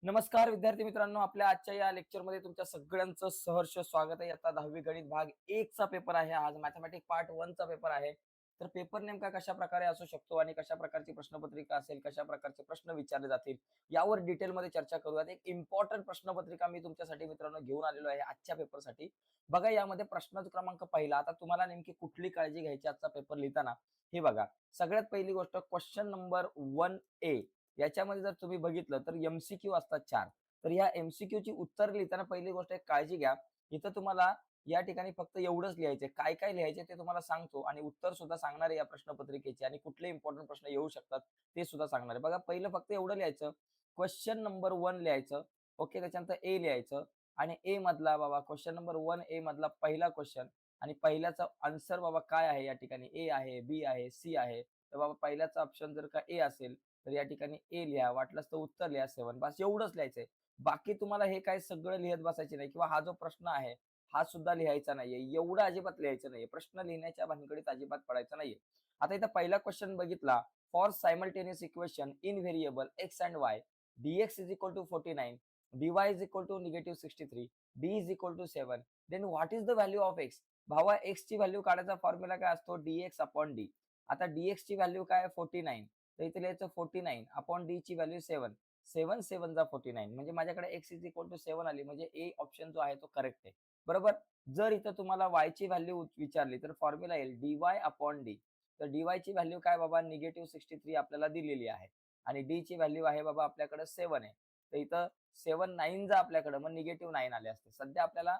नमस्कार विद्यार्थी मित्रांनो, आपल्या आजच्या या लेक्चरमध्ये तुमच्या सगळ्यांचं सहर्ष स्वागत आहे. आता 10वी गणित भाग 1 चा पेपर आहे. आज मॅथेमॅटिक्स पार्ट 1 चा पेपर आहे. तर पेपर नेमका कशा प्रकारे असू शकतो आणि कशा प्रकारची प्रश्नपत्रिका असेल, कशा प्रकारचे प्रश्न विचारले जातील, यावर डिटेलमध्ये चर्चा करूयात. एक इम्पॉर्टंट प्रश्नपत्रिका मी तुमच्यासाठी मित्रांनो घेऊन आलेलो आहे आजच्या पेपरसाठी. बघा, यामध्ये प्रश्न क्रमांक पहिला, आता तुम्हाला नेमकी कुठली काळजी घ्यायची आजचा पेपर लिहिताना, हे बघा. सगळ्यात पहिली गोष्ट, क्वेश्चन नंबर 1A याच्यामध्ये जर तुम्ही बघितलं तर एमसीक्यू असतात 4. तर या एमसीक्यू ची उत्तर लिहिताना पहिली गोष्ट एक काळजी घ्या. इथं तुम्हाला या ठिकाणी फक्त एवढंच लिहायचंय. काय काय लिहायचे ते तुम्हाला सांगतो आणि उत्तर सुद्धा सांगणार आहे या प्रश्नपत्रिकेचे आणि कुठले इम्पॉर्टंट प्रश्न येऊ शकतात ते सुद्धा सांगणार आहे. बघा, पहिलं फक्त एवढं लिहायचं. क्वेश्चन नंबर 1 लिहायचं. ओके, त्याच्यानंतर ए लिहायचं आणि ए मधला बाबा क्वेश्चन नंबर 1A मधला पहिला क्वेश्चन आणि पहिल्याचा आन्सर बाबा काय आहे या ठिकाणी, ए आहे, बी आहे, सी आहे. तर बाबा पहिल्याचा ऑप्शन जर का ए असेल तर या ठिकाणी ए लिहा, वाटलंच तर उत्तर लिहा 7. बस एवढंच लिहायचंय. बाकी तुम्हाला हे काय सगळं लिहत बसायचे नाही किंवा हा जो प्रश्न आहे हा सुद्धा लिहायचा नाहीये. एवढं अजिबात लिहायचं नाहीये. प्रश्न लिहिण्याच्या भानगडीत अजिबात पडायचं नाहीये. आता इथं पहिला क्वेश्चन बघितला. For simultaneous equation in variable x and Y, dx is equal to 49, dy is equal to -63, d is equal to 7, then what is the value of x? भावा, x ची व्हॅल्यू काढायचा फॉर्म्युला काय असतो? dx upon d. आता dx ची value काय आहे? 49. तर इथे लिहायचं 49 अपॉन डी ची व्हॅल्यू 7. 7 7 जा 49, म्हणजे माझ्याकडे x इज इक्वल टू 7 आली, म्हणजे ए ऑप्शन जो आहे तो करेक्ट आहे. बरोबर. जर इथं तुम्हाला y ची व्हॅल्यू विचारली तर फॉर्म्युला येईल dy अपॉन डी. तर dy ची व्हॅल्यू काय बाबा? -63 आपल्याला दिलेली आहे आणि d ची व्हॅल्यू आहे बाबा आपल्याकडे 7 आहे. तर इथं 7 9 जा आपल्याकडे, मग -9 आले असते. सध्या आपल्याला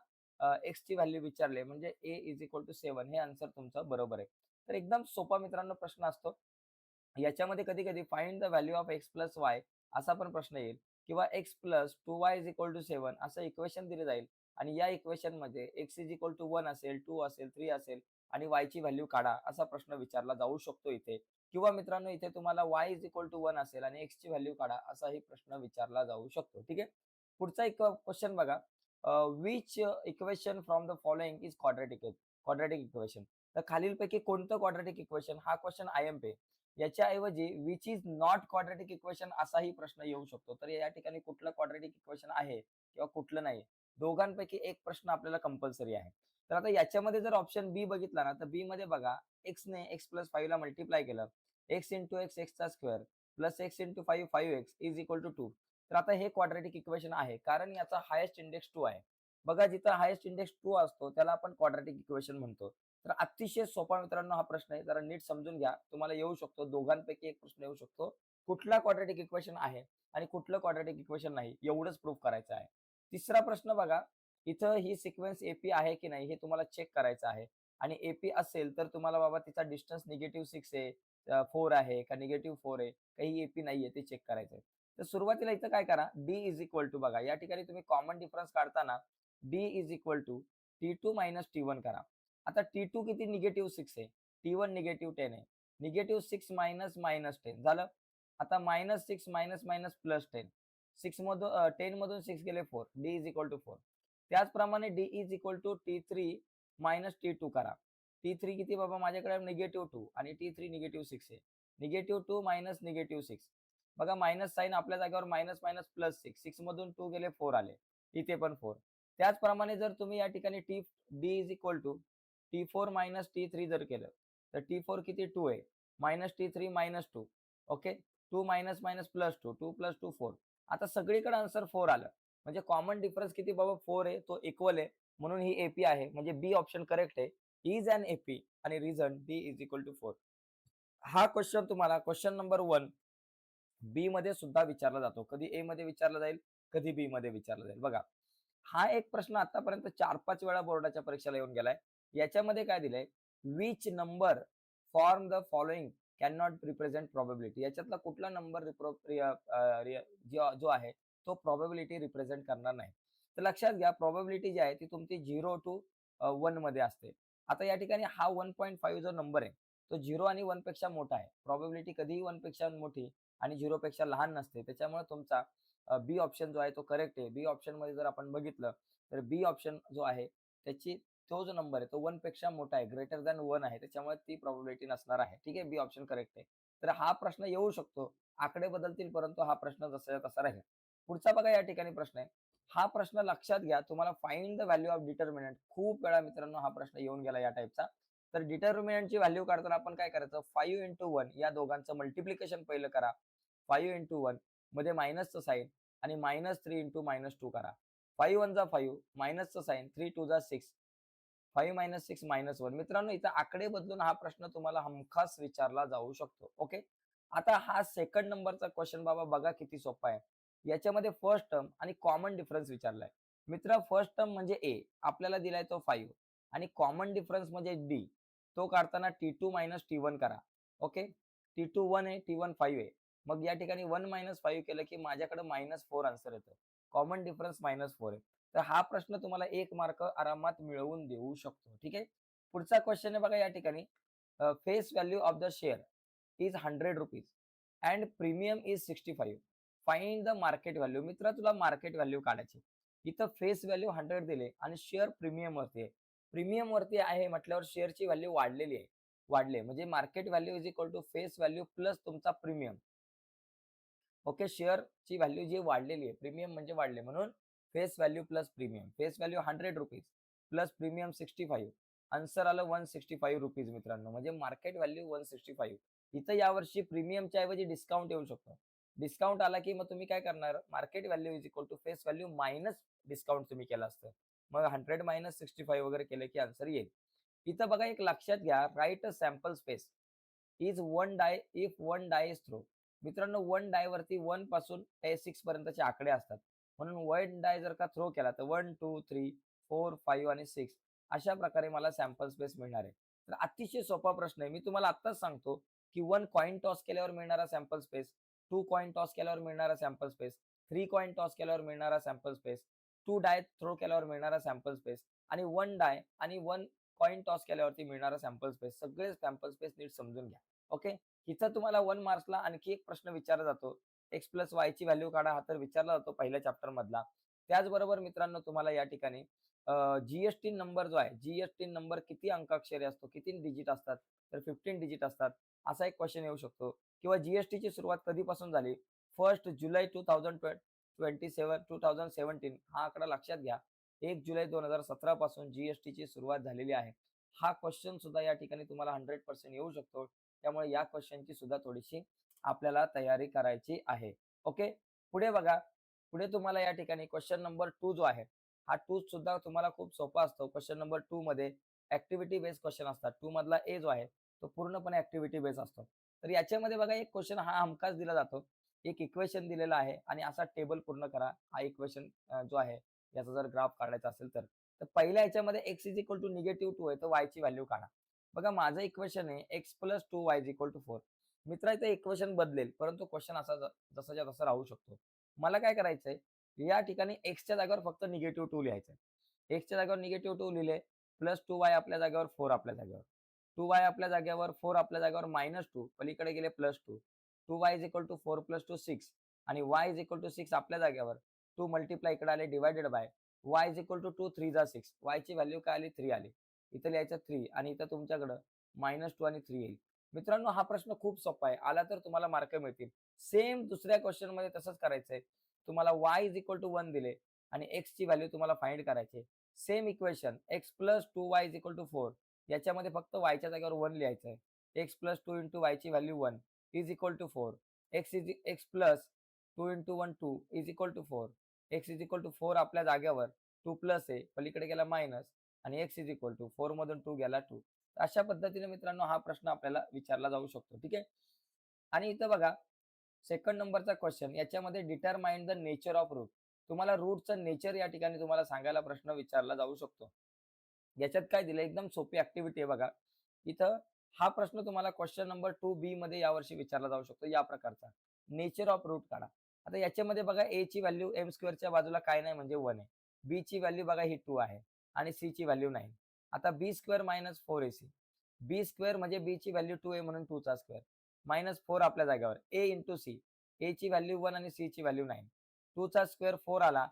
x ची व्हॅल्यू विचारली म्हणजे a इज इक्वल टू 7, हे आन्सर तुमचं बरोबर आहे. तर एकदम सोपा मित्रांनो प्रश्न असतो. याच्यामध्ये कधी कधी find the value of x plus y असा पण प्रश्न येईल किंवा x plus 2y is equal to 7 असं इक्वेशन दिले जाईल आणि या इक्वेशन मध्ये एक्स इज इक्वल टू 1 असेल, 2 असेल, 3 असेल आणि y ची व्हॅल्यू काढा असा प्रश्न विचारला जाऊ शकतो इथे. किंवा मित्रांनो इथे तुम्हाला y इज इक्वल टू 1 असेल आणि x ची व्हॅल्यू काढा असाही प्रश्न विचारला जाऊ शकतो. ठीक आहे. पुढचा एक क्वेश्चन बघा. Which equation from the following is quadratic equation. तर खालीलपैकी कोणतं क्वाड्रॅटिक इक्वेशन, हा क्वेश्चन IMP आहे. याच्याऐवजी which is not quadratic equation असाही प्रश्न येऊ शकतो. तर या ठिकाणी कुठलं क्वाड्रॅटिक इक्वेशन आहे किंवा कुठलं नाही, दोघांपैकी एक प्रश्न आपल्याला कंपल्सरी आहे. तर आता याच्यामध्ये जर ऑप्शन बी बघितला ना, तर बी मध्ये बघा, एक्स ने एक्स प्लस 5 ला मल्टिप्लाय केलं, एक्स इंटू एक्स एक्सचा square plus x into 5 5x is equal to 2. तर आता हे क्वाड्रॅटिक इक्वेशन आहे कारण याचा हायेस्ट इंडेक्स 2 आहे. बघा, जिथं हायेस्ट इंडेक्स 2 असतो त्याला आपण क्वाड्रॅटिक इक्वेशन म्हणतो. तर अतिशय सोपा मित्रांनो हा प्रश्न आहे, जरा नीट समजून घ्या. तुम्हाला येऊ शकतो, दोघांपैकी एक प्रश्न येऊ शकतो. कुठला क्वाड्रॅटिक इक्वेशन आहे आणि कुठलं क्वाड्रॅटिक इक्वेशन नाही, एवढंच प्रूव्ह करायचं आहे. तिसरा प्रश्न बघा, इथं ही सिक्वेन्स एपी आहे की नाही हे तुम्हाला चेक करायचं आहे आणि एपी असेल तर तुम्हाला बाबा तिचा डिस्टन्स -6 आहे, 4 आहे का -4 आहे, काही एपी नाहीये ते चेक करायचं आहे. तर सुरुवातीला इथं काय करा, डी इज इक्वल टू बघा, या ठिकाणी तुम्ही कॉमन डिफरन्स काढताना d is equal to T2 minus T1 करा. आता T2 किती? -6 आहे. T1 -10 आहे. -6 मायनस -10 झालं. आता -6 मायनस मायनस +10. 6 मधून 10 मधून 6 गेले 4. D is equal to 4. त्याचप्रमाणे D is equal to T3 minus T2 करा. T3 किती बाबा? माझ्याकडे -2 आणि T3 -6 आहे. -2 मायनस -6. बघा, मायनस साइन आपल्या जागेवर मायनस मायनस +6. 6 मधून 2 गेले 4 आले. इथे पण 4. त्याचप्रमाणे जर तुम्ही या ठिकाणी D is equal to T4 minus T3 जर केलं तर T4 किती? 2 आहे. मायनस T3 मायनस 2. ओके. 2 minus minus +2. 2 + 2 4. आता सगळीकडे आन्सर 4 आलं. म्हणजे कॉमन डिफरन्स किती बाबा? 4 आहे. तो इक्वल आहे. म्हणून ही एपी आहे. म्हणजे बी ऑप्शन करेक्ट आहे. इज अन एपी आणि reason D is equal to 4. हा क्वेश्चन तुम्हाला क्वेश्चन नंबर 1 बी मध्ये सुद्धा विचारला जातो. कधी ए मध्ये विचारला जाईल, कधी बी मध्ये विचारला जाईल. बघा, हा एक प्रश्न आतापर्यंत 4-5 वेळा बोर्डाच्या परीक्षेला येऊन गेलाय. याच्यामध्ये काय दिलंय? Which number form the following can not represent probability. याच्यातला कुठला नंबर जो आहे तो प्रोबॅबिलिटी रिप्रेझेंट करणार नाही. तर लक्षात घ्या, प्रोबॅबिलिटी जी आहे ती तुमची 0 टू 1 मध्ये असते. आता या ठिकाणी हा 1.5 जो नंबर आहे तो 0 आणि 1 पेक्षा मोठा आहे. प्रोबॅबिलिटी कधीही 1 पेक्षा मोठी आणि 0 पेक्षा लहान नसते. त्याच्यामुळे तुमचा बी ऑप्शन जो आहे तो करेक्ट आहे. बी ऑप्शन मध्ये जर आपण बघितलं तर बी ऑप्शन जो आहे त्याची तो जो नंबर आहे तो 1 पेक्षा मोठा आहे, ग्रेटर दॅन 1 आहे. त्याच्यामुळे ती प्रोबॅबिलिटी नसणार आहे. ठीक आहे. बी ऑप्शन करेक्ट आहे. तर हा प्रश्न येऊ शकतो. आकडे बदलतील परंतु हा प्रश्न जसा तसा राहील. पुढचा बघा या ठिकाणी प्रश्न आहे. हा प्रश्न लक्षात घ्या. तुम्हाला find the value of determinant खूप वेळा मित्रांनो हा प्रश्न येऊन गेला या टाइपचा. तर डिटर्मिनंटची व्हॅल्यू काढताना आपण काय करायचं 5 into 1 या दोघांचं मल्टिप्लिकेशन पहिलं करा. 5 into 1 मध्ये मायनसचं साइन आणि -3 into -2 करा. 5 1 जा 5 मायनसचं साइन 3 2 जा 6 5 - 6 -1 मित्रांनो इथं आकडे बदलून हा प्रश्न तुम्हाला हमखास विचारला जाऊ शकतो. ओके. आता हा सेकंड नंबरचा क्वेश्चन बाबा बघा किती सोपा आहे. याच्यामध्ये फर्स्ट टर्म आणि कॉमन डिफरन्स विचारलाय. मित्र फर्स्ट टर्म म्हणजे ए आपल्याला दिलाय तो 5 आणि कॉमन डिफरन्स म्हणजे डी तो काढताना T2 - T1 करा. ओके. T2 1 आहे, T1 5 आहे. मग या ठिकाणी 1 - 5 केलं की माझ्याकडे -4 आन्सर येतं. कॉमन डिफरन्स -4 आहे. तर हा प्रश्न तुम्हाला 1 मार्क आरामात मिळवून देऊ शकतो. ठीक आहे. पुढचा क्वेश्चन आहे बघा या ठिकाणी face value of the share is ₹100 and premium is 65. Find the market value. मित्र तुला मार्केट व्हॅल्यू काढायची. इथं फेस व्हॅल्यू 100 दिले आणि शेअर प्रीमियम वरती आहे. प्रीमियम वरती आहे म्हटल्यावर शेअरची व्हॅल्यू वाढलेली आहे. वाढले म्हणजे market value is equal to face value plus तुमचा प्रीमियम. ओके. शेअरची व्हॅल्यू जी वाढलेली आहे प्रीमियम म्हणजे वाढले म्हणून face value plus premium. Face value ₹100 plus premium 65. Answer आलं ₹165 मित्रांनो. म्हणजे मार्केट व्हॅल्यू 165. इथं यावर्षी प्रीमियमच्या ऐवजी डिस्काउंट येऊ शकतो. डिस्काउंट आला की मग तुम्ही काय करणार market value is equal to face value minus discount तुम्ही केलं असतं. मग 100 - 65 वगैरे केलं की आन्सर येईल. इथं बघा एक लक्षात घ्या write a sample space is one die if one die is throw. मित्रांनो वन डाय वरती 1 पासून ते 6 पर्यंतचे आकडे असतात. म्हणून वन डाय जर का थ्रो केला तर 1 2 3 4 5 आणि 6 अशा प्रकारे मला सॅम्पल स्पेस मिळणार आहे. तर अतिशय सोपा प्रश्न आहे. मी तुम्हाला आत्ताच सांगतो की 1 कॉइन टॉस केल्यावर मिळणारा सॅम्पल स्पेस, 2 कॉइन टॉस केल्यावर मिळणारा सॅम्पल स्पेस, 3 कॉइन टॉस केल्यावर मिळणारा सॅम्पल स्पेस, 2 डाय थ्रो केल्यावर मिळणारा सॅम्पल स्पेस आणि 1 डाय आणि 1 कॉइन टॉस केल्यावरती मिळणारा सॅम्पल स्पेस सगळे सॅम्पल स्पेस नीट समजून घ्या. ओके. इथं तुम्हाला 1 मार्क्सला आणखी एक प्रश्न विचारला जातो. एक्स प्लस वाय ची व्हॅल्यू काढा हा तर विचारला जातो पहिल्या चॅप्टर मधला. त्याचबरोबर मित्रांनो तुम्हाला या ठिकाणी जीएसटी नंबर जो आहे जीएसटी नंबर किती अंकाक्षरी असतो किती डिजिट असतात तर 15 डिजिट असतात असा एक क्वेश्चन येऊ शकतो किंवा जीएसटी ची सुरुवात कधीपासून झाली 1 जुलै 2017 हा आकडा लक्षात घ्या. 1 जुलै 2017 पासून जीएसटी ची सुरुवात झालेली आहे. हा क्वेश्चन सुद्धा या ठिकाणी तुम्हाला 100% येऊ शकतो. त्यामुळे या क्वेश्चनची सुद्धा थोडीशी आपल्याला तयारी करायची आहे. ओके. पुढे बघा. पुढे तुम्हाला या ठिकाणी क्वेश्चन नंबर 2 जो आहे हा 2 सुद्धा तुम्हाला खूप सोपा असतो. क्वेश्चन नंबर 2 मध्ये ऍक्टिव्हिटी बेस्ड क्वेश्चन असतात. 2 मधला ए जो आहे तो पूर्णपणे ऍक्टिव्हिटी बेस्ड असतो. तर याच्यामध्ये बघा एक क्वेश्चन हा हमखास दिला जातो. एक इक्वेशन दिलेला आहे आणि असा टेबल पूर्ण करा. हा इक्वेशन जो आहे याचा जर ग्राफ काढायचा असेल तर पहिल्या याच्यामध्ये x इज इक्वल टू -2 आहे तर y ची व्हॅल्यू काढा. बघा माझं इक्वेशन आहे x plus 2y is equal to 4. मित्रा इथे इक्वेशन बदलेल परंतु क्वेश्चन असा जसाच्या तसा राहू शकतो. मला काय करायचंय या ठिकाणी एक्सच्या जागेवर फक्त -2 लिहायचं. एक्सच्या जागेवर -2 लिहिले प्लस 2y आपल्या जागेवर 4 आपल्या जागेवर 2y आपल्या जागेवर 4 आपल्या जागेवर -2 पलीकडे गेले +2 2y इज इक्वल टू 4 + 2 6 आणि y इज इक्वल टू 6 आपल्या जागेवर 2 मल्टिप्लाय इकडे आले divided by y is equal to 2 3 जा 6 y ची व्हॅल्यू काय आली 3 आली. इथं लिहायचं 3 आणि इथं तुमच्याकडे -2 आणि 3 येईल. मित्रांनो हा प्रश्न खूप सोपा आहे. आला तर तुम्हाला मार्क मिळतील. सेम दुसऱ्या क्वेश्चन मध्ये तसंच करायचंय. तुम्हाला y इज इक्वल टू 1 दिले आणि x ची व्हॅल्यू तुम्हाला फाइंड करायची. Same equation x plus 2y is equal to 4 याच्यामध्ये फक्त y च्या जागेवर 1 लिहायचंय. x प्लस 2 इंटू y ची value 1 is equal to 4 x plus 2 into 1 2 is equal to 4 x is equal to 4 आपल्या जागेवर 2 प्लस आहे पलीकडे गेला मायनस आणि x इज इक्वल टू 4 मधून 2 गेला 2. अशा पद्धतीने मित्रांनो हा प्रश्न आपल्याला विचारला जाऊ शकतो. ठीक आहे. आणि इथं बघा सेकंड नंबरचा क्वेश्चन याच्यामध्ये determine the nature of root. तुम्हाला रूटचं नेचर या ठिकाणी तुम्हाला सांगायला प्रश्न विचारला जाऊ शकतो. याच्यात काय दिलं एकदम सोपी ऍक्टिव्हिटी आहे बघा. इथं हा प्रश्न तुम्हाला क्वेश्चन नंबर 2B मध्ये यावर्षी विचारला जाऊ शकतो या प्रकारचा. नेचर ऑफ रूट काढा. आता याच्यामध्ये बघा a ची व्हॅल्यू m स्क्वेअरच्या बाजूला काय नाही म्हणजे 1 आहे. b ची व्हॅल्यू बघा ही 2 आहे आणि c ची व्हॅल्यू 9. आता b square minus 4ac. b square म्हणजे b ची व्हॅल्यू 2 आहे म्हणून 2 चा स्क्वेअर मायनस 4 आपल्या जागेवर a इंटू c. a ची व्हॅल्यू 1 आणि c ची व्हॅल्यू 9. 2 चा स्क्वेअर 4 आला.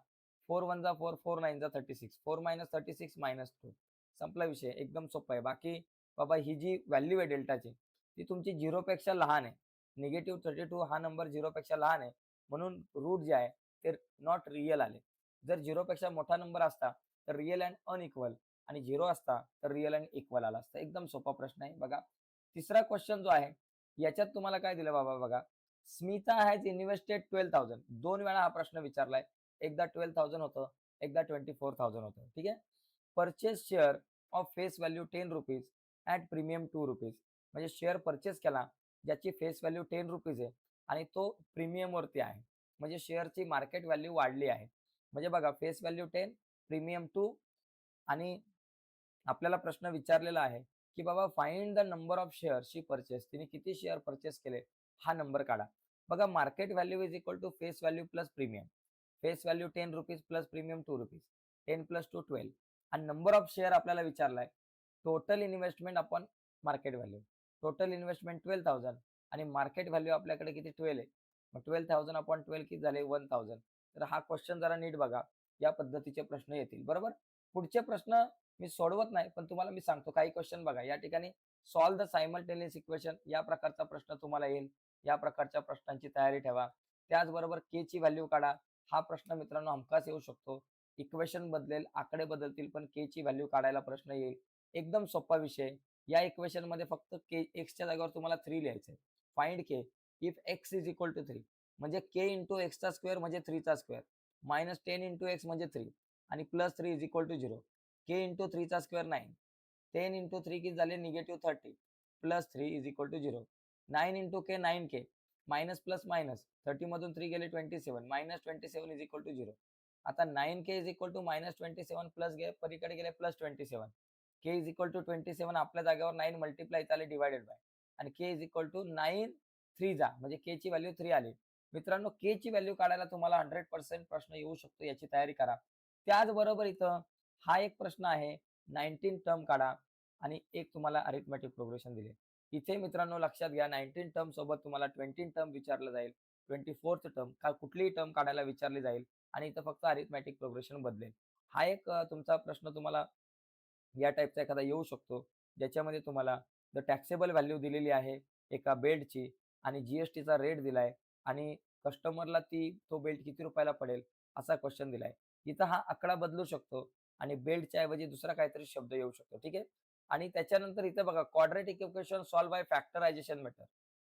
4 1 जा 4 4 9 जा 36 4 मायनस 36 मायनस 2. संपला विषय. एकदम सोपा आहे. बाकी बाबा ही जी व्हॅल्यू आहे डेल्टाची ती तुमची 0 पेक्षा लहान आहे. -32 हा नंबर 0 पेक्षा लहान आहे म्हणून रूट जे आहे ते नॉट रिअल आले. जर 0 पेक्षा मोठा नंबर असता तर रिअल अँड अनइक्वल, आणि 0 असता तर रिअल अँड इक्वल आला असता. एकदम सोपा प्रश्न आहे बघा. तिसरा क्वेश्चन जो आहे याच्यात तुम्हाला काय दिलं बाबा बघा. Smita has invested 12,000. 2 वेळा हा प्रश्न विचारलाय. एकदा 12,000 होतं, एकदा 24,000 होतं. ठीक आहे. Purchase share of face value 10 rupees at premium 2 rupees. म्हणजे शेअर परचेस केला ज्याची फेस व्हॅल्यू 10 रुपीज आहे आणि तो प्रीमियमवरती आहे. म्हणजे शेअरची मार्केट व्हॅल्यू वाढली आहे. म्हणजे बघा फेस व्हॅल्यू 10, प्रीमियम 2, आणि आपल्याला प्रश्न विचारलेला आहे की बाबा find the number of share she purchase. तिने किती शेअर परचेस केले हा नंबर काढा. बघा market value is equal to face value plus premium. Face value 10 rupees plus premium 2 rupees. 10 plus 2 12. आणि नंबर ऑफ शेअर आपल्याला विचारलाय. Total investment upon market value. Total investment 12,000 आणि मार्केट व्हॅल्यू आपल्याकडे किती 12 आहे. मग 12,000 अपॉन 12 किती झाले 1,000. तर हा क्वेश्चन जरा नीट बघा. या पद्धतीचे प्रश्न येतील बरोबर. पुढचे प्रश्न मी सोडवत नाही पण तुम्हाला मी सांगतो काही क्वेश्चन बघा. या ठिकाणी सॉल्व द सायमल्टेनियस इक्वेशन या प्रकारचा प्रश्न तुम्हाला येईल. या प्रकारच्या प्रश्नांची तयारी ठेवा. त्याचबरोबर के ची व्हॅल्यू काढा. हा प्रश्न मित्रांनो हमखास येऊ शकतो. इक्वेशन बदलेल, आकडे बदलतील, पण के ची व्हॅल्यू काढायला प्रश्न येईल. एकदम सोपा विषय. या इक्वेशन मध्ये फक्त के एक्सच्या जागेवर तुम्हाला 3 लिहायचंय. Find k if x is equal to 3. म्हणजे के इंटू एक्सचा स्क्वेअर म्हणजे 3 चा स्क्वेअर, मायनस 10 इंटू एक्स म्हणजे 3, आणि plus 3 is equal to 0. K into 3 चा स्क्वेअर 9. 10 इंटू 3 किती झाले negative 30, plus 3 is equal to 0. 9 into k 9k, minus plus minus 30 मधून 3 गेले 27, मायनस 27 इज इक्वल टू 0. आता 9k is equal to minus 27 plus पलीकडे गेले plus 27. K is equal to 27 आपल्या जागेवर 9 मल्टिप्लाय झाले डिवायडेड बाय, आणि के इज इक्वल टू 9 3 जा म्हणजे के ची व्हॅल्यू 3 आली. मित्रांनो के ची व्हॅल्यू काढायला तुम्हाला 100% प्रश्न येऊ शकतो. याची तयारी करा. त्याचबरोबर इथं हा एक प्रश्न आहे 19 टर्म काढा, आणि एक तुम्हाला अरिथमेटिक प्रोग्रेशन दिले. इथे मित्रांनो लक्षात घ्या 19 टर्म सोबत तुम्हाला 20 टर्म विचारलं जाईल. 24th टर्म कुठलीही टर्म काढायला विचारली जाईल, आणि इथं फक्त अरिथमेटिक प्रोग्रेशन बदलेल. हा एक तुमचा प्रश्न तुम्हाला या टाईपचा एखादा येऊ शकतो, ज्याच्यामध्ये तुम्हाला द टॅक्सेबल व्हॅल्यू दिलेली आहे एका बेल्टची, आणि जीएसटीचा रेट दिलाय, आणि कस्टमरला तो बेल्ट किती रुपयाला पडेल असा क्वेश्चन दिलाय. इथं हा आकडा बदलू शकतो आणि बेल्टच्या ऐवजी दुसरा काहीतरी शब्द येऊ शकतो. ठीक आहे. आणि त्याच्यानंतर इथे बघा quadratic equation solve by factorisation method.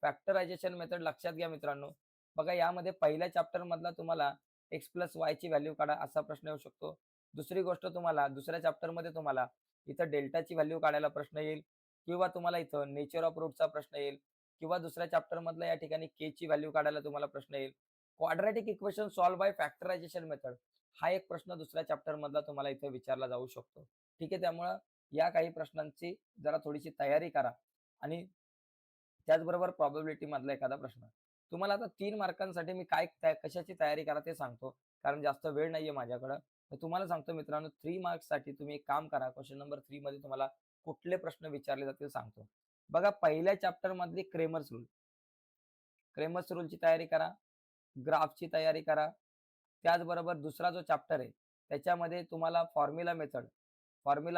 Factorisation method लक्षात घ्या मित्रांनो. बघा यामध्ये पहिल्या चॅप्टर मधला तुम्हाला एक्स प्लस वाय ची व्हॅल्यू काढा असा प्रश्न येऊ शकतो. दुसरी गोष्ट तुम्हाला दुसऱ्या चॅप्टर मध्ये तुम्हाला इथं डेल्टाची व्हॅल्यू काढायला प्रश्न येईल, किंवा तुम्हाला इथं नेचर ऑफ रूटचा प्रश्न येईल, किंवा दुसऱ्या चॅप्टर मधला या ठिकाणी के ची व्हॅल्यू काढायला तुम्हाला प्रश्न येईल. Quadratic equation solve by factorisation method हा एक प्रश्न दुसऱ्या चॅप्टर मधला तुम्हाला इथे विचारला जाऊ शकतो. ठीक आहे. त्यामुळं या काही प्रश्नांची जरा थोडीशी तयारी करा. आणि त्याचबरोबर प्रॉबॅबिलिटी मधला एखादा प्रश्न. तुम्हाला आता 3 मार्कांसाठी मी कशाची तयारी करा ते सांगतो, कारण जास्त वेळ नाहीये माझ्याकडं. तर तुम्हाला सांगतो मित्रांनो 3 मार्क्ससाठी तुम्ही एक काम करा. क्वेश्चन नंबर 3 मध्ये तुम्हाला कुठले प्रश्न विचारले जातील सांगतो. बघा पहिल्या चॅप्टर मधली क्रेमर्स रूल. क्रेमर्स रूलची तयारी करा. ग्राफची तयारी करा. त्याचबरोबर दुसरा जो चॅप्टर आहे त्याच्यामध्ये तुम्हाला फॉर्म्युला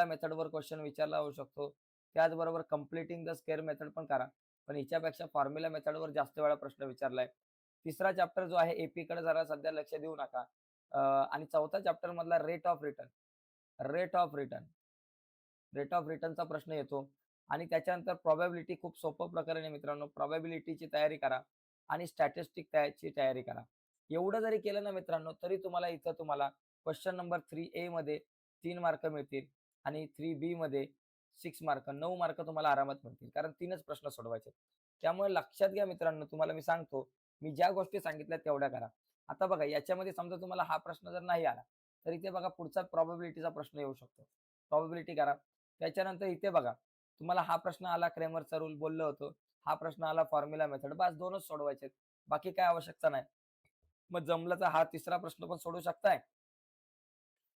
मेथडवर क्वेश्चन विचारला जाऊ शकतो. त्याचबरोबर कंप्लिटिंग द स्क्वेअर मेथड पण करा, पण हिच्यापेक्षा फॉर्म्युला मेथडवर जास्त वेळा प्रश्न विचारलाय. तिसरा चॅप्टर जो आहे एपी कडे जरा सध्या लक्ष देऊ नका. आणि चौथा चॅप्टर मधला rate of return rate of रिटर्नचा प्रश्न येतो. आणि त्याच्यानंतर प्रोबॅबिलिटी खूप सोपं प्रकरण आहे मित्रांनो. प्रोबॅबिलिटीची तयारी करा आणि स्टॅटिस्टिकची तयारी करा. एवढं जरी केलं ना मित्रांनो तरी तुम्हाला क्वेश्चन नंबर 3A मध्ये 3 मार्क मिळतील, आणि 3B मध्ये 6 मार्क, 9 मार्क तुम्हाला आरामात मिळतील, कारण 3च प्रश्न सोडवायचे. त्यामुळे लक्षात घ्या मित्रांनो, तुम्हाला मी सांगतो, मी ज्या गोष्टी सांगितल्या तेवढ्या करा. आता बघा याच्यामध्ये समजा तुम्हाला हा प्रश्न जर नाही आला तर इथे बघा पुढचा प्रोबॅबिलिटीचा प्रश्न येऊ शकतो. प्रोबॅबिलिटी करा. त्याच्यानंतर इथे बघा तुम्हाला हा प्रश्न आला, क्रेमरचा रूल बोललो होतो. हा प्रश्न आला, फॉर्म्युला मेथड. बस 2च सोडवायचे. बाकी काय आवश्यकता नाही. मग जमलं तर हा तिसरा प्रश्न पण सोडू शकताय,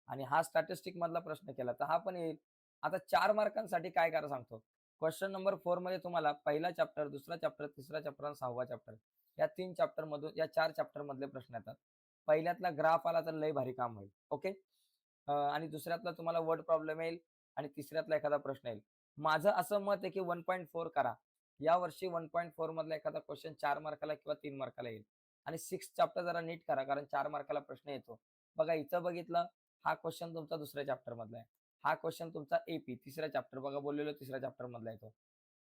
आणि हा स्टॅटिस्टिक मधला प्रश्न केला तर हा पण येईल. आता 4 मार्कांसाठी काय करा सांगतो. क्वेश्चन नंबर 4 मध्ये तुम्हाला पहिला चॅप्टर, दुसरा चॅप्टर, तिसरा चॅप्टर आणि 6वा चॅप्टर या 3 चॅप्टर मधून या 4 चॅप्टर मधले प्रश्न येतात. पहिल्यातला ग्राफ आला तर लय भारी काम होईल. ओके. आणि दुसऱ्यातला तुम्हाला वर्ड प्रॉब्लेम येईल, आणि तिसऱ्यातला एखादा प्रश्न येईल. माझं असं मत आहे की 1.4 करा. या वर्षी 1.4 मधला एखादा क्वेश्चन 4 मार्काला किंवा 3 मार्काला येईल. आणि 6 चॅप्टर जरा नीट करा, कारण 4 मार्काला प्रश्न येतो. बघा इथं बघितलं, हा क्वेश्चन तुमचा दुसऱ्या चॅप्टर मधला आहे. हा क्वेश्चन तुमचा एपी तिसऱ्या चॅप्टर बघा बोललेलो तिसऱ्या चॅप्टर मधला येतो.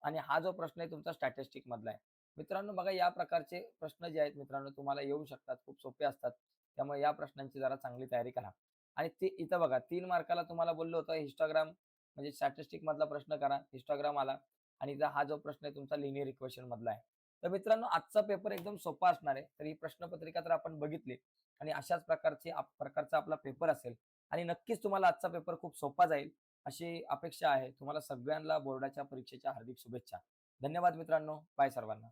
आणि हा जो प्रश्न आहे तुमचा स्टॅटिस्टिक मधला आहे. मित्रांनो बघा या प्रकारचे प्रश्न जे आहेत मित्रांनो तुम्हाला येऊ शकतात, खूप सोपे असतात. त्यामुळे या प्रश्नांची जरा चांगली तयारी करा. आणि ते इथं बघा 3 मार्काला तुम्हाला बोललो होतो हिस्टोग्राम म्हणजे स्टॅटिस्टिक मधला प्रश्न करा, हिस्टोग्राम आला आणि इथं हा जो प्रश्न आहे तुमचा लिनिअर इक्वेशन मधला आहे. तर मित्रांनो आजचा पेपर एकदम सोपा असणार आहे. तर ही प्रश्नपत्रिका तर आपण बघितली आणि अशाच प्रकारचा आपला पेपर असेल आणि नक्कीच तुम्हाला आजचा पेपर खूप सोपा जाईल, अशी अपेक्षा आहे. तुम्हाला सगळ्यांना बोर्डाच्या परीक्षेच्या हार्दिक शुभेच्छा. धन्यवाद मित्रांनो. बाय सर्वांना.